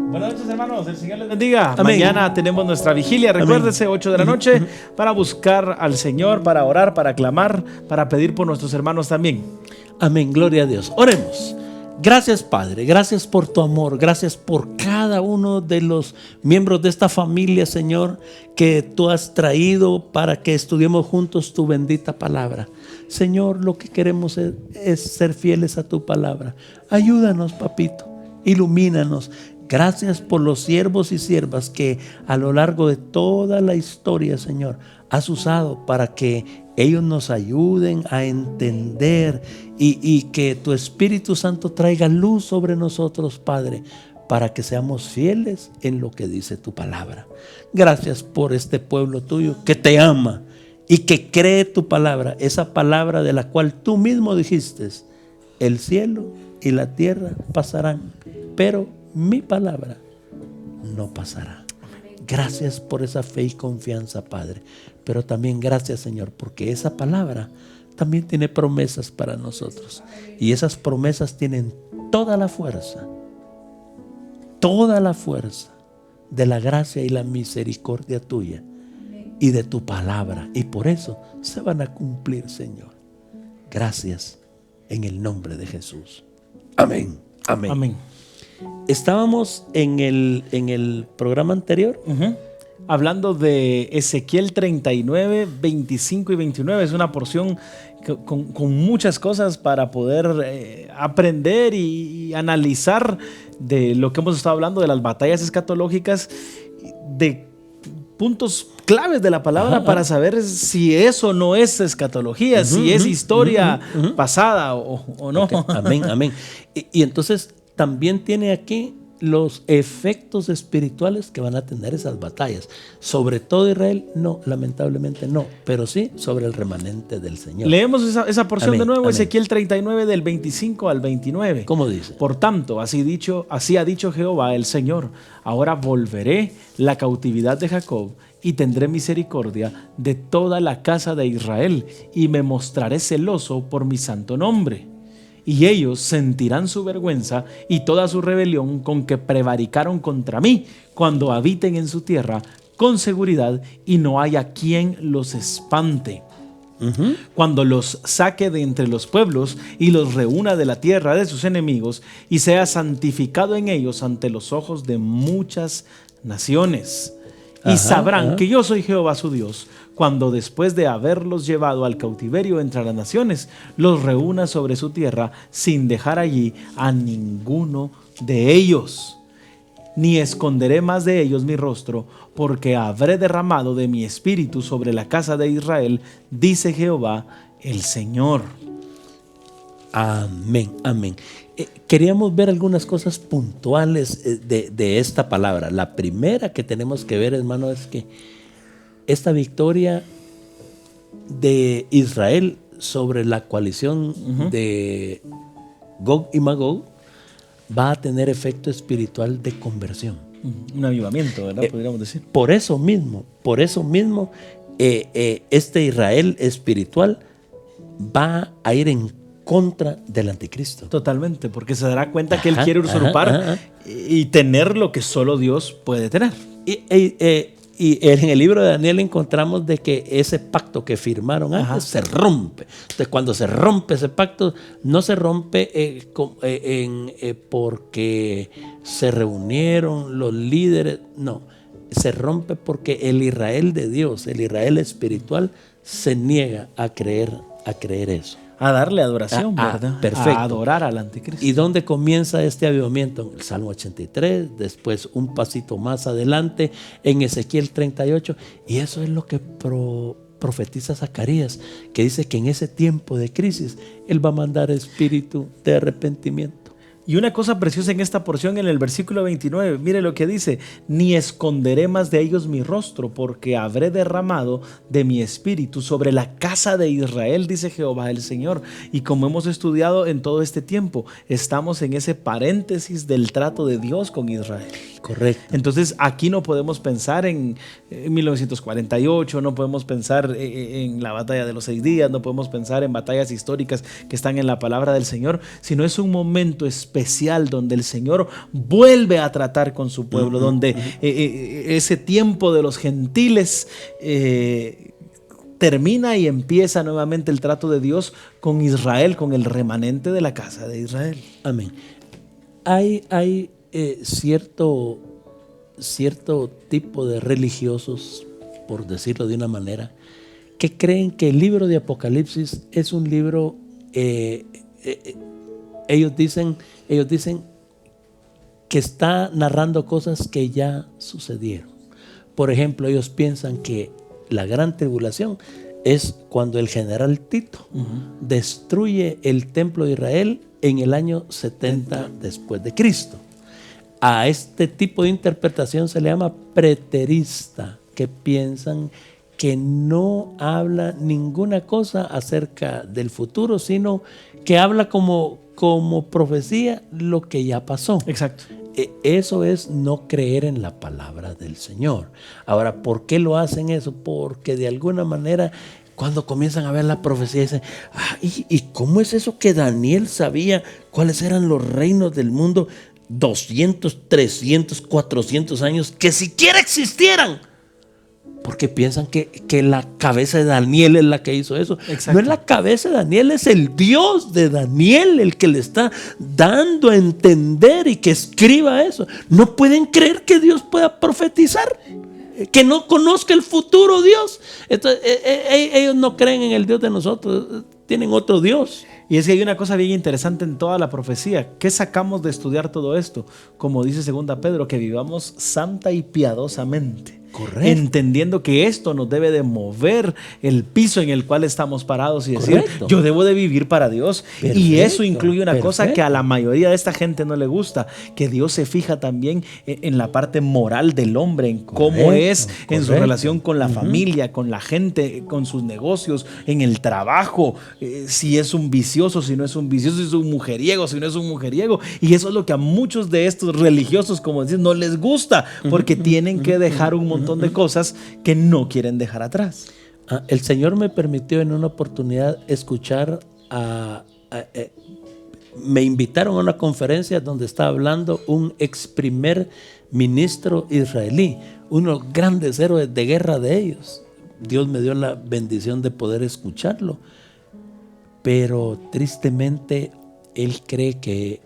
Buenas noches, hermanos, el Señor les bendiga. Amén. Mañana tenemos nuestra vigilia, recuérdese, 8 de la noche, para buscar al Señor, para orar, para clamar, para pedir por nuestros hermanos también. Amén, gloria a Dios. Oremos. Gracias, Padre, gracias por tu amor, gracias por cada uno de los miembros de esta familia, Señor, que tú has traído para que estudiemos juntos tu bendita palabra. Señor, lo que queremos es ser fieles a tu palabra. Ayúdanos, papito, ilumínanos. Gracias por los siervos y siervas que a lo largo de toda la historia, Señor, has usado para que ellos nos ayuden a entender y que tu Espíritu Santo traiga luz sobre nosotros, Padre, para que seamos fieles en lo que dice tu palabra. Gracias por este pueblo tuyo que te ama y que cree tu palabra, esa palabra de la cual tú mismo dijiste: el cielo y la tierra pasarán, pero mi palabra no pasará. Gracias por esa fe y confianza, Padre. Pero también gracias, Señor, porque esa palabra también tiene promesas para nosotros. Y esas promesas tienen toda la fuerza de la gracia y la misericordia tuya y de tu palabra. Y por eso se van a cumplir, Señor. Gracias en el nombre de Jesús. Amén. Amén. Amén. Estábamos en el programa anterior hablando de Ezequiel 39, 25 y 29. Es una porción con muchas cosas para poder aprender y analizar de lo que hemos estado hablando, de las batallas escatológicas, de puntos claves de la palabra para saber si eso no es escatología, si es historia pasada o no. Okay. Amén, amén. Y entonces también tiene aquí los efectos espirituales que van a tener esas batallas. Sobre todo Israel, no, lamentablemente no, pero sí sobre el remanente del Señor. Leemos esa porción amén, de nuevo, amén. Ezequiel 39 del 25 al 29. ¿Cómo dice? Por tanto, así ha dicho Jehová el Señor: ahora volveré la cautividad de Jacob y tendré misericordia de toda la casa de Israel y me mostraré celoso por mi santo nombre. Y ellos sentirán su vergüenza y toda su rebelión con que prevaricaron contra mí cuando habiten en su tierra con seguridad y no haya quien los espante. Cuando los saque de entre los pueblos y los reúna de la tierra de sus enemigos y sea santificado en ellos ante los ojos de muchas naciones. Y sabrán que yo soy Jehová su Dios, cuando después de haberlos llevado al cautiverio entre las naciones, los reúna sobre su tierra sin dejar allí a ninguno de ellos. ni esconderé más de ellos mi rostro, porque habré derramado de mi espíritu sobre la casa de Israel, dice Jehová el Señor. Amén, amén. Queríamos ver algunas cosas puntuales de esta palabra. La primera que tenemos que ver, hermano, es que esta victoria de Israel sobre la coalición de Gog y Magog va a tener efecto espiritual de conversión. Un avivamiento, ¿verdad? Podríamos decir. Por eso mismo, este Israel espiritual va a ir en contra del anticristo. Totalmente, porque se dará cuenta que él quiere usurpar y tener lo que solo Dios puede tener. Y en el libro de Daniel encontramos de que ese pacto que firmaron antes se rompe. Entonces, cuando se rompe ese pacto, no se rompe porque se reunieron los líderes, no, se rompe porque el Israel de Dios, el Israel espiritual, se niega a creer eso. A darle adoración, ¿verdad? Perfecto. A adorar al anticristo. ¿Y dónde comienza este avivamiento? En el Salmo 83, después un pasito más adelante, en Ezequiel 38. Y eso es lo que profetiza Zacarías, que dice que en ese tiempo de crisis, Él va a mandar espíritu de arrepentimiento. Y una cosa preciosa en esta porción, en el versículo 29, mire lo que dice: ni esconderé más de ellos mi rostro, porque habré derramado de mi espíritu sobre la casa de Israel, dice Jehová el Señor. Y como hemos estudiado en todo este tiempo, estamos en ese paréntesis del trato de Dios con Israel. Correcto. Entonces aquí no podemos pensar en 1948, no podemos pensar en la batalla de los 6 días, no podemos pensar en batallas históricas que están en la palabra del Señor, sino es un momento especial donde el Señor vuelve a tratar con su pueblo, donde ese tiempo de los gentiles termina y empieza nuevamente el trato de Dios con Israel, con el remanente de la casa de Israel. Amén. Hay cierto tipo de religiosos, por decirlo de una manera, que creen que el libro de Apocalipsis es un libro, ellos dicen que está narrando cosas que ya sucedieron. Por ejemplo, ellos piensan que la gran tribulación es cuando el general Tito destruye el templo de Israel en el año 70 después de Cristo. A este tipo de interpretación se le llama preterista, que piensan que no habla ninguna cosa acerca del futuro, sino que habla como profecía lo que ya pasó. Exacto. Eso es no creer en la palabra del Señor. Ahora, ¿por qué lo hacen eso? Porque de alguna manera, cuando comienzan a ver la profecía, dicen, ¿y cómo es eso que Daniel sabía cuáles eran los reinos del mundo 200, 300, 400 años que siquiera existieran? Porque piensan que la cabeza de Daniel es la que hizo eso. Exacto. No es la cabeza de Daniel, es el Dios de Daniel el que le está dando a entender y que escriba eso. No pueden creer que Dios pueda profetizar, que no conozca el futuro Dios. Entonces, ellos no creen en el Dios de nosotros, tienen otro Dios. Y es que hay una cosa bien interesante en toda la profecía. ¿Qué sacamos de estudiar todo esto? Como dice 2 Pedro, que vivamos santa y piadosamente. Correcto. Entendiendo que esto nos debe de mover el piso en el cual estamos parados y decir, correcto, yo debo de vivir para Dios. Perfecto. Y eso incluye una cosa que a la mayoría de esta gente no le gusta, que Dios se fija también en la parte moral del hombre, en cómo es en su relación con la familia, con la gente, con sus negocios, en el trabajo, si es un vicioso, si no es un vicioso, si es un mujeriego, si no es un mujeriego. Y eso es lo que a muchos de estos religiosos, como decir, no les gusta, porque tienen que dejar un montón de cosas que no quieren dejar atrás. El Señor me permitió en una oportunidad escuchar me invitaron a una conferencia donde estaba hablando un ex primer ministro israelí, unos grandes héroes de guerra de ellos. Dios me dio la bendición de poder escucharlo, pero tristemente él cree que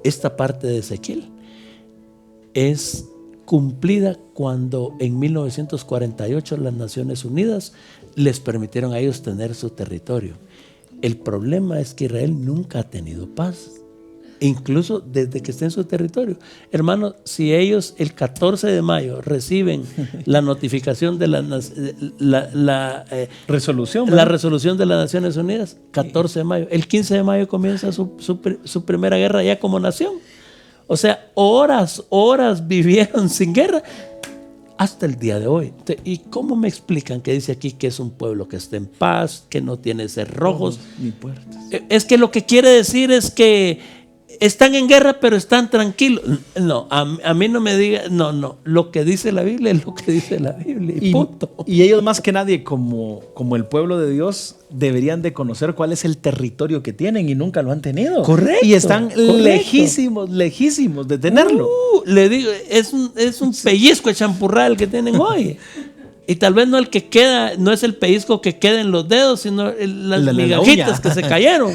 esta parte de Ezequiel es cumplida cuando en 1948 las Naciones Unidas les permitieron a ellos tener su territorio. El problema es que Israel nunca ha tenido paz. incluso desde que esté en su territorio. Hermano, si ellos el 14 de mayo reciben la notificación de resolución, la resolución de las Naciones Unidas, 14 de mayo, el 15 de mayo comienza su primera guerra ya como nación. O sea, horas vivieron sin guerra hasta el día de hoy. ¿Y cómo me explican que dice aquí que es un pueblo que está en paz, que no tiene cerrojos ni puertas? Es que lo que quiere decir es que están en guerra pero están tranquilos. No, a mí no me diga, no, lo que dice la Biblia es lo que dice la Biblia y punto. Y ellos más que nadie como el pueblo de Dios deberían de conocer cuál es el territorio que tienen y nunca lo han tenido. Correcto. Y están lejísimos de tenerlo. Le digo, es un pellizco de champurral que tienen hoy. Y tal vez no el que queda, no es el pellizco que queda en los dedos, sino las migajitas que se cayeron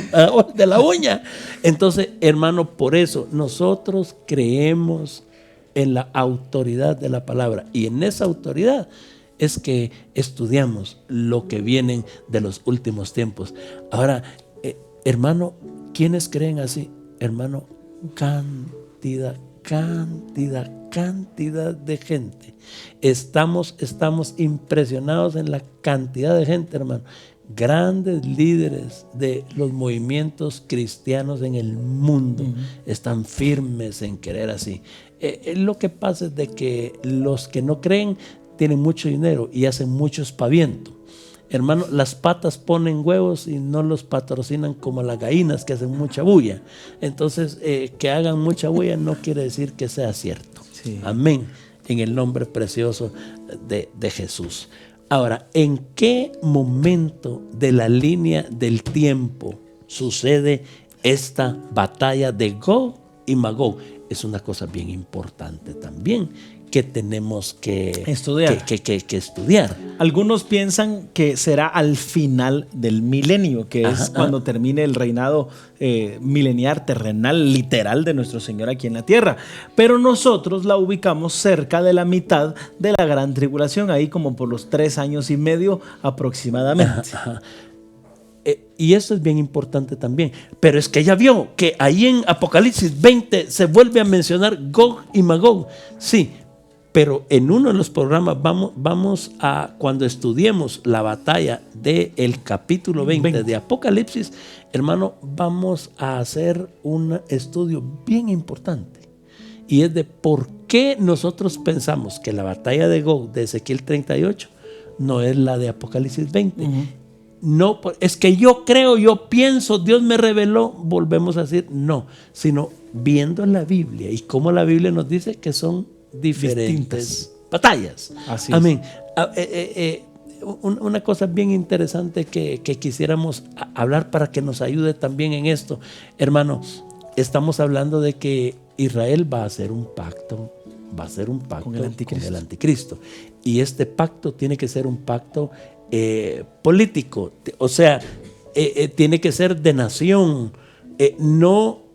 de la uña. Entonces, hermano, por eso nosotros creemos en la autoridad de la palabra. Y en esa autoridad es que estudiamos lo que vienen de los últimos tiempos. Ahora, hermano, ¿quiénes creen así? Hermano, cantidad de gente. Estamos impresionados en la cantidad de gente, hermano. Grandes líderes de los movimientos cristianos en el mundo están firmes en querer así. Lo que pasa es de que los que no creen tienen mucho dinero y hacen mucho espaviento. Hermano, las patas ponen huevos y no los patrocinan como las gallinas que hacen mucha bulla. Entonces, que hagan mucha bulla no quiere decir que sea cierto. Sí. Amén. En el nombre precioso de Jesús. Ahora, ¿en qué momento de la línea del tiempo sucede esta batalla de Gog y Magog? Es una cosa bien importante también que tenemos que estudiar. Algunos piensan que será al final del milenio, que es cuando termine el reinado milenial terrenal literal de nuestro Señor aquí en la tierra. Pero nosotros la ubicamos cerca de la mitad de la gran tribulación, ahí como por los 3 años y medio aproximadamente. Y eso es bien importante también. Pero es que ya vio que ahí en Apocalipsis 20 se vuelve a mencionar Gog y Magog. Sí. Pero en uno de los programas vamos a, cuando estudiemos la batalla del capítulo 20 de Apocalipsis, hermano, vamos a hacer un estudio bien importante. Y es de por qué nosotros pensamos que la batalla de Gog de Ezequiel 38 no es la de Apocalipsis 20. No, es que yo creo, yo pienso, Dios me reveló, volvemos a decir no, sino viendo la Biblia y cómo la Biblia nos dice que son diferentes batallas. Así amén. Una cosa bien interesante que quisiéramos hablar para que nos ayude también en esto, hermano, estamos hablando de que Israel va a hacer un pacto con el anticristo. Y este pacto tiene que ser un pacto político, o sea, tiene que ser de nación.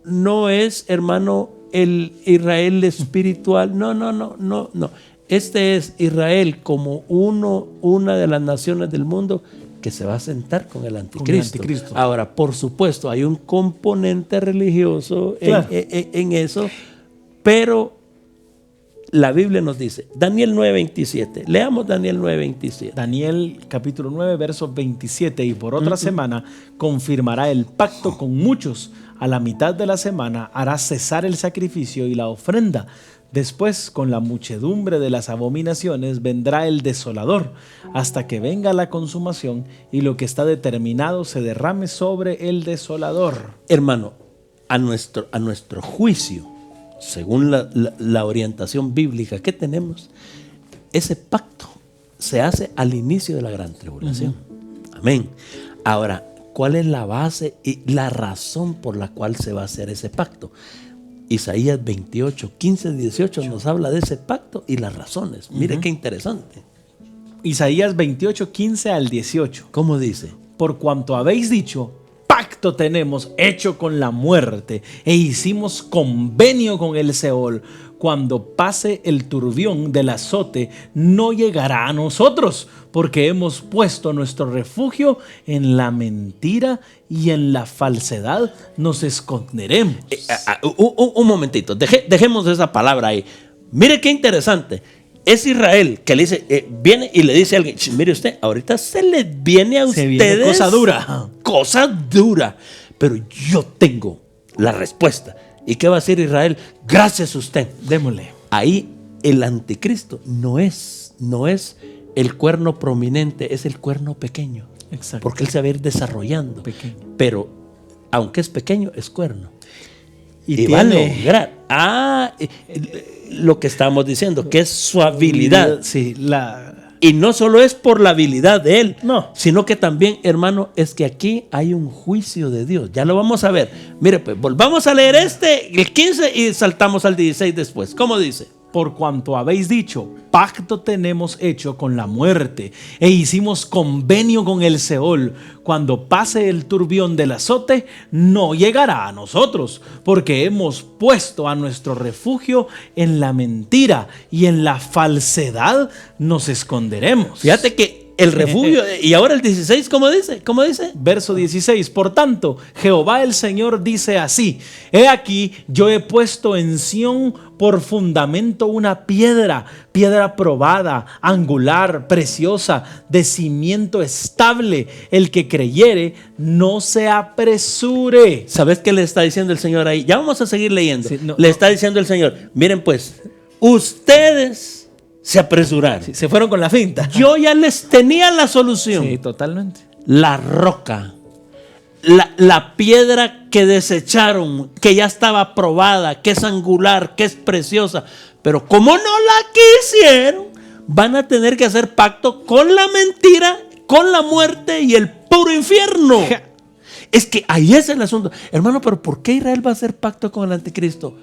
No es, hermano, el Israel espiritual. No. Este es Israel como una de las naciones del mundo que se va a sentar con el anticristo. Ahora, por supuesto, hay un componente religioso en eso, pero la Biblia nos dice, Daniel 9:27, leamos Daniel 9:27. Daniel capítulo 9, versos 27, y por otra semana confirmará el pacto con muchos. A la mitad de la semana hará cesar el sacrificio y la ofrenda. Después, con la muchedumbre de las abominaciones, vendrá el desolador, hasta que venga la consumación y lo que está determinado se derrame sobre el desolador. Hermano, a nuestro juicio, según la orientación bíblica que tenemos, ese pacto se hace al inicio de la gran tribulación. Amén. Ahora, ¿cuál es la base y la razón por la cual se va a hacer ese pacto? Isaías 28, 15, 18 nos habla de ese pacto y las razones. Mire qué interesante. Isaías 28, 15 al 18. ¿Cómo dice? Por cuanto habéis dicho, pacto tenemos hecho con la muerte e hicimos convenio con el Seol, cuando pase el turbión del azote, no llegará a nosotros, porque hemos puesto nuestro refugio en la mentira y en la falsedad nos esconderemos. Un momentito, dejemos esa palabra ahí. Mire qué interesante. Es Israel que le dice, viene y le dice a alguien, mire usted, ahorita se les viene a ustedes viene cosa dura. Cosa dura, pero yo tengo la respuesta. ¿Y qué va a decir Israel? Gracias a usted. Démosle. Ahí el anticristo no es el cuerno prominente, es el cuerno pequeño. Exacto. Porque él se va a ir desarrollando. Pequeño. Pero aunque es pequeño, es cuerno. Y va a lograr lo que estábamos diciendo, que es su habilidad. Sí, Y no solo es por la habilidad de él, no, sino que también, hermano, es que aquí hay un juicio de Dios. Ya lo vamos a ver. Mire, pues volvamos a leer el 15 y saltamos al 16 después. ¿Cómo dice? Por cuanto habéis dicho, pacto tenemos hecho con la muerte, e hicimos convenio con el Seol, cuando pase el turbión del azote, no llegará a nosotros, porque hemos puesto a nuestro refugio en la mentira y en la falsedad nos esconderemos. Fíjate que el refugio, y ahora el 16, ¿cómo dice? ¿Cómo dice? Verso 16, por tanto, Jehová el Señor dice así, he aquí, yo he puesto en Sión por fundamento una piedra probada, angular, preciosa, de cimiento estable, el que creyere, no se apresure. ¿Sabes qué le está diciendo el Señor ahí? Ya vamos a seguir leyendo. Sí, le está diciendo el Señor, miren pues, ustedes se apresuraron. Sí, se fueron con la finta. Yo ya les tenía la solución. Sí, totalmente. La roca, la piedra que desecharon, que ya estaba probada, que es angular, que es preciosa, pero como no la quisieron, van a tener que hacer pacto con la mentira, con la muerte y el puro infierno. Es que ahí es el asunto. Hermano, pero ¿por qué Israel va a hacer pacto con el anticristo?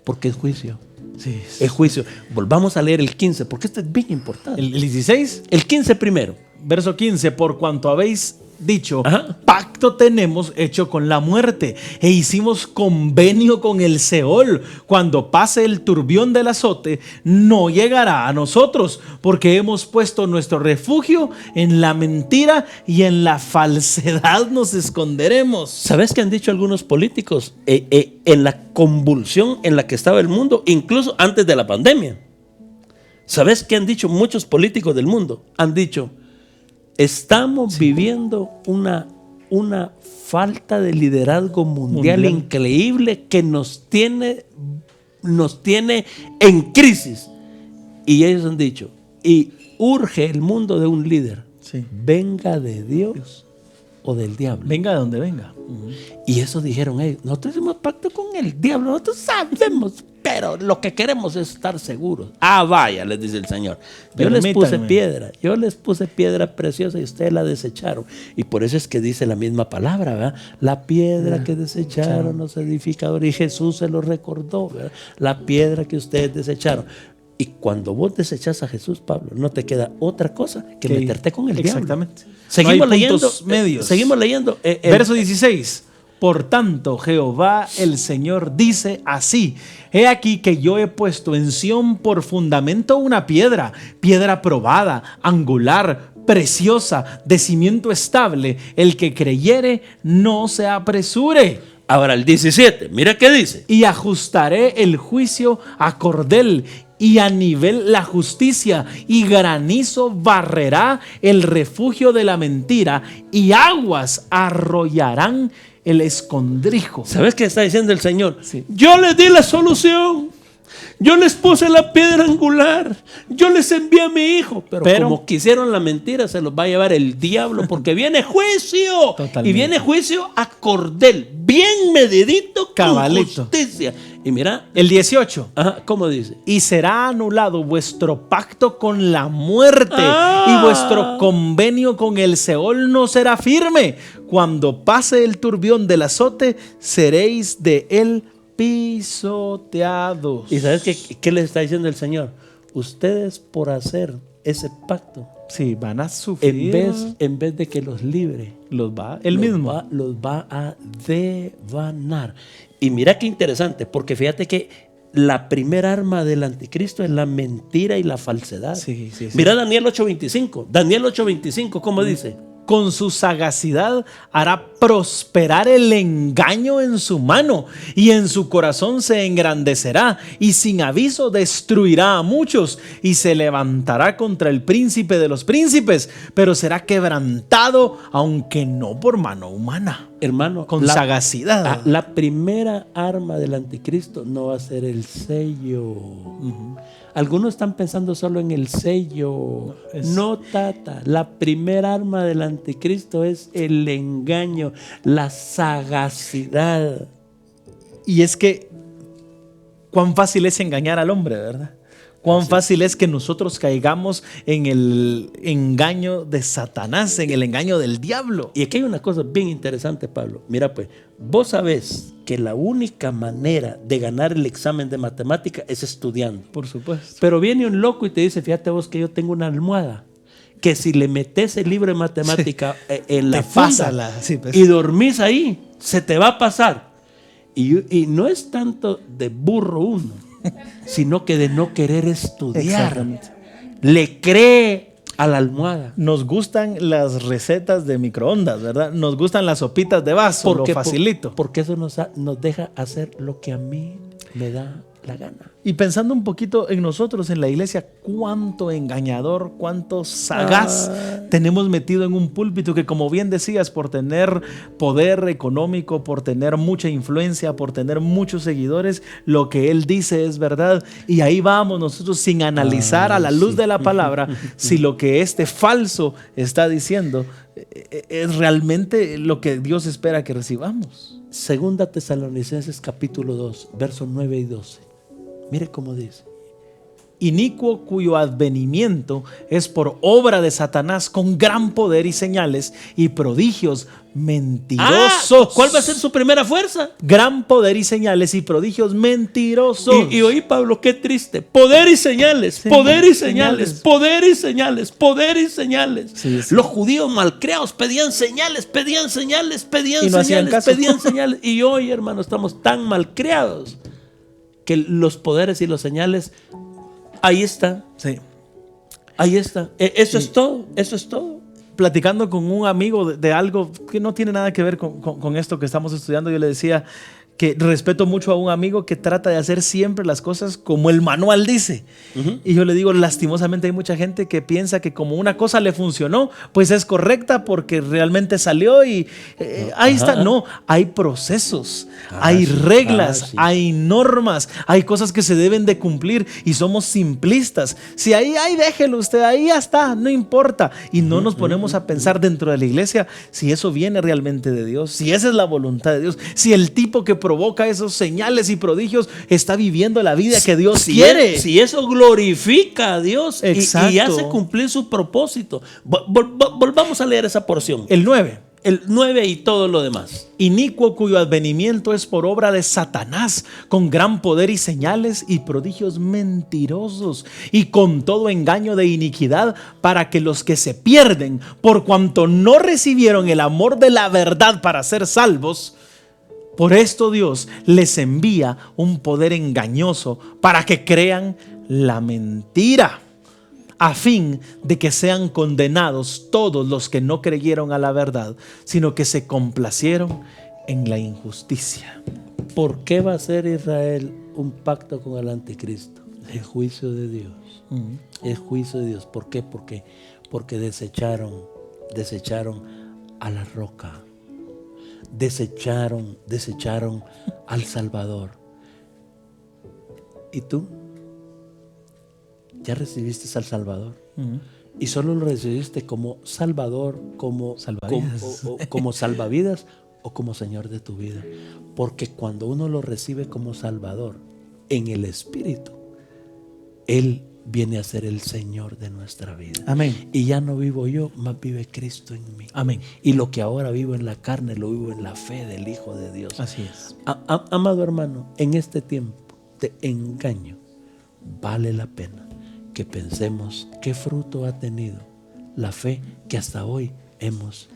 Porque es juicio. Sí, Es juicio. Volvamos a leer el 15, porque esto es bien importante. El 16, El 15 primero. verso 15, por cuanto habéis dicho, Ajá. pacto tenemos hecho con la muerte, e hicimos convenio con el Seol, cuando pase el turbión del azote, no llegará a nosotros, porque hemos puesto nuestro refugio en la mentira y en la falsedad nos esconderemos. ¿Sabes qué han dicho algunos políticos en la convulsión en la que estaba el mundo, incluso antes de la pandemia? ¿Sabes qué han dicho muchos políticos del mundo? Han dicho, estamos viviendo una falta de liderazgo mundial increíble que nos tiene en crisis. Y ellos han dicho, y urge el mundo de un líder, Sí. venga de Dios o del diablo. Venga de donde venga. Y eso dijeron ellos, nosotros hicimos pacto con el diablo, nosotros sabemos, pero lo que queremos es estar seguros. Ah, vaya, les dice el Señor. Yo les puse piedra preciosa y ustedes la desecharon. Y por eso es que dice la misma palabra, ¿verdad? La piedra que desecharon los edificadores, y Jesús se lo recordó, ¿verdad? La piedra que ustedes desecharon. Y cuando vos desechás a Jesús, Pablo, no te queda otra cosa que meterte con el diablo. Exactamente. Seguimos No hay leyendo. puntos medios. Seguimos leyendo. Verso 16. Por tanto, Jehová el Señor dice así: he aquí que yo he puesto en Sión por fundamento una piedra probada, angular, preciosa, de cimiento estable. El que creyere, no se apresure. Ahora el 17, mira qué dice. Y ajustaré el juicio a cordel, y a nivel la justicia, y granizo barrerá el refugio de la mentira, y aguas arrollarán el escondrijo. ¿Sabes qué está diciendo el Señor? Sí. Yo les di la solución. Yo les puse la piedra angular. Yo les envié a mi hijo. Pero como quisieron la mentira, se los va a llevar el diablo, porque viene juicio. Totalmente. Y viene juicio a cordel, bien medidito, Cabalito. con justicia. Y mira, El 18. ¿cómo dice? Y será anulado vuestro pacto con la muerte, y vuestro convenio con el Seol no será firme. Cuando pase el turbión del azote, seréis de él pisoteados. ¿Y sabes qué les está diciendo el Señor? Ustedes, por hacer ese pacto, Sí, van a sufrir. en vez de que los libre, los va los va a devanar. Y mira qué interesante, porque fíjate que la primera arma del anticristo es la mentira y la falsedad. Sí, sí, sí. Mira Daniel 8:25. Daniel 8:25, ¿cómo dice? Con su sagacidad hará prosperar el engaño en su mano, y en su corazón se engrandecerá, y sin aviso destruirá a muchos, y se levantará contra el príncipe de los príncipes, pero será quebrantado, aunque no por mano humana. Hermano, Con sagacidad. La primera arma del anticristo no va a ser el sello. Algunos están pensando solo en el sello. No, tata. La primera arma del anticristo es el engaño, la sagacidad. Y es que cuán fácil es engañar al hombre, ¿verdad? Cuán fácil es que nosotros caigamos en el engaño de Satanás, en el engaño del diablo. Y aquí hay una cosa bien interesante, Pablo. Mira pues, vos sabés que la única manera de ganar el examen de matemática es estudiando. Por supuesto. Pero viene un loco y te dice, fíjate vos que yo tengo una almohada, que si le metes el libro de matemática en la funda y dormís ahí, se te va a pasar. Y no es tanto de burro uno, sino que de no querer estudiar. Le cree a la almohada. Nos gustan las recetas de microondas, ¿verdad? Nos gustan las sopitas de vaso, lo facilito. Porque eso nos deja hacer lo que a mí me da la gana. Y pensando un poquito en nosotros, en la iglesia, cuánto engañador, cuánto sagaz tenemos metido en un púlpito que, como bien decías, por tener poder económico, por tener mucha influencia, por tener muchos seguidores, lo que él dice es verdad. Y ahí vamos nosotros sin analizar a la luz de la palabra si lo que este falso está diciendo es realmente lo que Dios espera que recibamos. Segunda Tesalonicenses capítulo 2, versos 9 y 12. Mire cómo dice. Inicuo, cuyo advenimiento es por obra de Satanás, con gran poder y señales y prodigios mentirosos. ¿Cuál va a ser su primera fuerza? Gran poder y señales y prodigios mentirosos. Y oí, Pablo, qué triste. Poder y señales, poder y señales, poder y señales, poder y señales. Sí, sí. Los judíos malcriados pedían señales, pedían señales, pedían y no señales, pedían señales. Y hoy, hermano, estamos tan malcriados que los poderes y los señales, ahí está. Sí. Ahí está. Eso es todo. Eso es todo. Platicando con un amigo de algo que no tiene nada que ver con esto que estamos estudiando, yo le decía que respeto mucho a un amigo que trata de hacer siempre las cosas como el manual dice. Y yo le digo, lastimosamente hay mucha gente que piensa que como una cosa le funcionó, pues es correcta porque realmente salió y ahí está. No, hay procesos, hay reglas, hay normas, hay cosas que se deben de cumplir y somos simplistas. Si ahí déjelo usted, ahí ya está, no importa. Y no nos ponemos a pensar dentro de la iglesia si eso viene realmente de Dios, si esa es la voluntad de Dios, si el tipo que provoca esos señales y prodigios está viviendo la vida que Dios quiere. Si eso glorifica a Dios y hace cumplir su propósito. Volvamos a leer esa porción. El 9. El 9 y todo lo demás. Inicuo, cuyo advenimiento es por obra de Satanás, con gran poder y señales y prodigios mentirosos, y con todo engaño de iniquidad, para que los que se pierden, por cuanto no recibieron el amor de la verdad para ser salvos, por esto Dios les envía un poder engañoso para que crean la mentira, a fin de que sean condenados todos los que no creyeron a la verdad, sino que se complacieron en la injusticia. ¿Por qué va a hacer Israel un pacto con el anticristo? El juicio de Dios. El juicio de Dios. ¿Por qué? Porque desecharon a la roca. Desecharon al Salvador. ¿Y tú? ¿Ya recibiste al Salvador? Y solo lo recibiste como Salvador, como salvavidas o como Señor de tu vida. Porque cuando uno lo recibe como Salvador en el Espíritu, Él viene a ser el Señor de nuestra vida. Amén. Y ya no vivo yo, más vive Cristo en mí. Amén. Y lo que ahora vivo en la carne, lo vivo en la fe del Hijo de Dios. Así es. Amado hermano, en este tiempo de engaño, vale la pena que pensemos qué fruto ha tenido la fe que hasta hoy hemos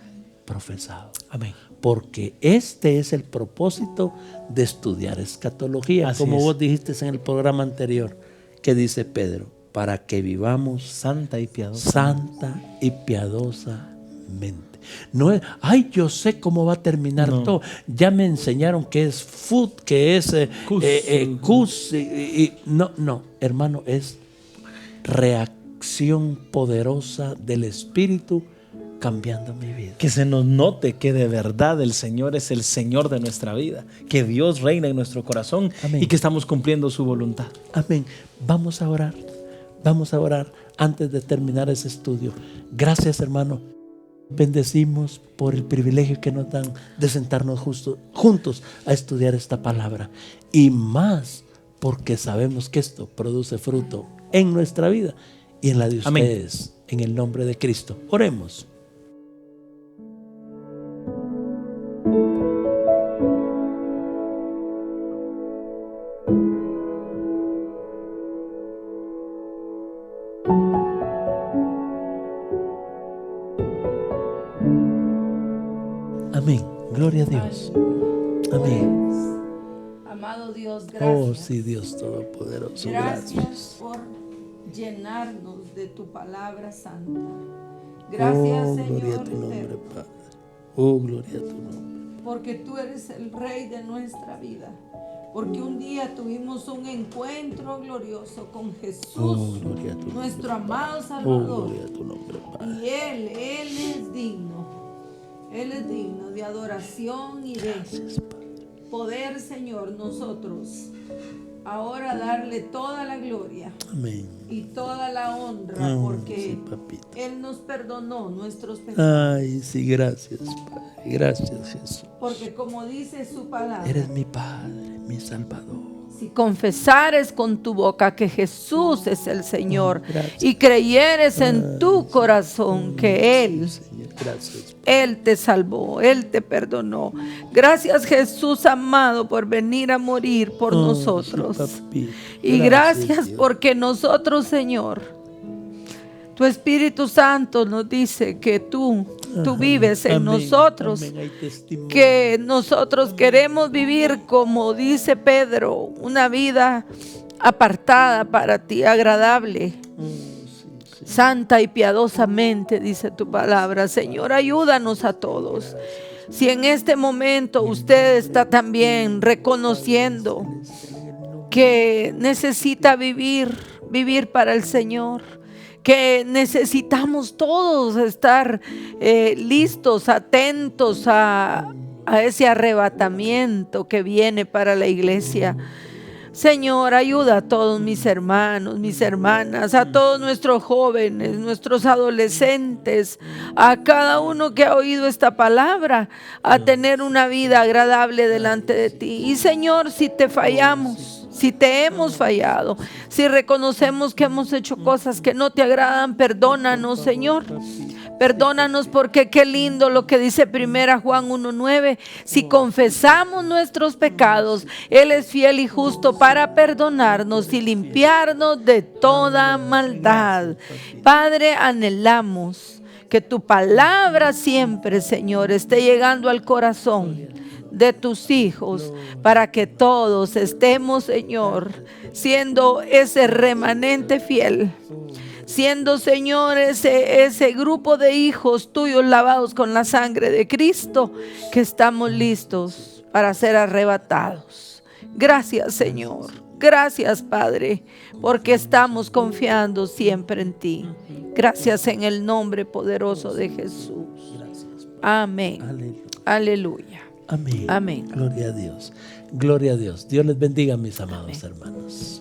profesado. Amén. porque este es el propósito de estudiar escatología, Así como es. vos dijiste en el programa anterior, que dice Pedro, para que vivamos Santa y piadosa. santa y piadosamente. No es, ay, yo sé cómo va a terminar No. todo. Ya me enseñaron que es food, que es cus. No, hermano, es reacción poderosa del Espíritu cambiando mi vida. Que se nos note que de verdad el Señor es el Señor de nuestra vida, que Dios reina en nuestro corazón. Amén. Y que estamos cumpliendo su voluntad. Amén. Vamos a orar. Vamos a orar antes de terminar ese estudio. Gracias, hermano. Bendecimos por el privilegio que nos dan de sentarnos juntos a estudiar esta palabra. Y más porque sabemos que esto produce fruto en nuestra vida y en la de Amén. ustedes. En el nombre de Cristo. Oremos. Amén. Gloria a Dios. Amén. Amado Dios, gracias. Oh, sí, Dios Todopoderoso. Gracias por llenarnos de tu palabra santa. Gracias, Oh, Señor gloria a tu nombre, eterno, Padre. Oh, gloria a tu nombre. porque tú eres el Rey de nuestra vida. Porque un día tuvimos un encuentro glorioso con Jesús, Oh, gloria a tu nombre. nuestro amado Oh, Salvador. gloria a tu nombre, Padre. Y Él es digno. Él es digno de adoración y de Gracias, Padre. poder, Señor, nosotros ahora darle toda la gloria Amén. y toda la honra, porque Sí, papito. Él nos perdonó nuestros pecados. Ay, sí, gracias, Padre. Gracias, Jesús. Porque como dice su palabra, Eres mi Padre, mi Salvador. si confesares con tu boca que Jesús es el Señor Gracias. y creyeres en tu corazón que Él Señor, gracias. Él te salvó, Él te perdonó. Gracias, Jesús amado, por venir a morir por Oh, nosotros. sí, papito. Y gracias Dios. porque nosotros, Señor, tu Espíritu Santo nos dice que tú vives en Amén, nosotros. amén. Hay testimonio. Que nosotros queremos vivir, como dice Pedro, una vida apartada para ti, agradable, santa y piadosamente, dice tu palabra. Señor, ayúdanos a todos. Si en este momento usted está también reconociendo que necesita vivir para el Señor, que necesitamos todos estar listos, atentos a ese arrebatamiento que viene para la iglesia. Señor, ayuda a todos mis hermanos, mis hermanas, a todos nuestros jóvenes, nuestros adolescentes, a cada uno que ha oído esta palabra, a tener una vida agradable delante de ti. Y Señor, si te fallamos, si te hemos fallado, si reconocemos que hemos hecho cosas que no te agradan, perdónanos, Señor. Perdónanos, porque qué lindo lo que dice 1 Juan 1:9. Si confesamos nuestros pecados, Él es fiel y justo para perdonarnos y limpiarnos de toda maldad. Padre, anhelamos que tu palabra siempre, Señor, esté llegando al corazón de tus hijos, para que todos estemos, Señor, siendo ese remanente fiel, siendo, Señor, ese grupo de hijos tuyos lavados con la sangre de Cristo, que estamos listos para ser arrebatados. Gracias, Señor. Gracias, Padre, porque estamos confiando siempre en ti. Gracias en el nombre poderoso de Jesús. Amén. Aleluya. Amén. Amén. Gloria a Dios. Gloria a Dios. Dios les bendiga, mis amados hermanos.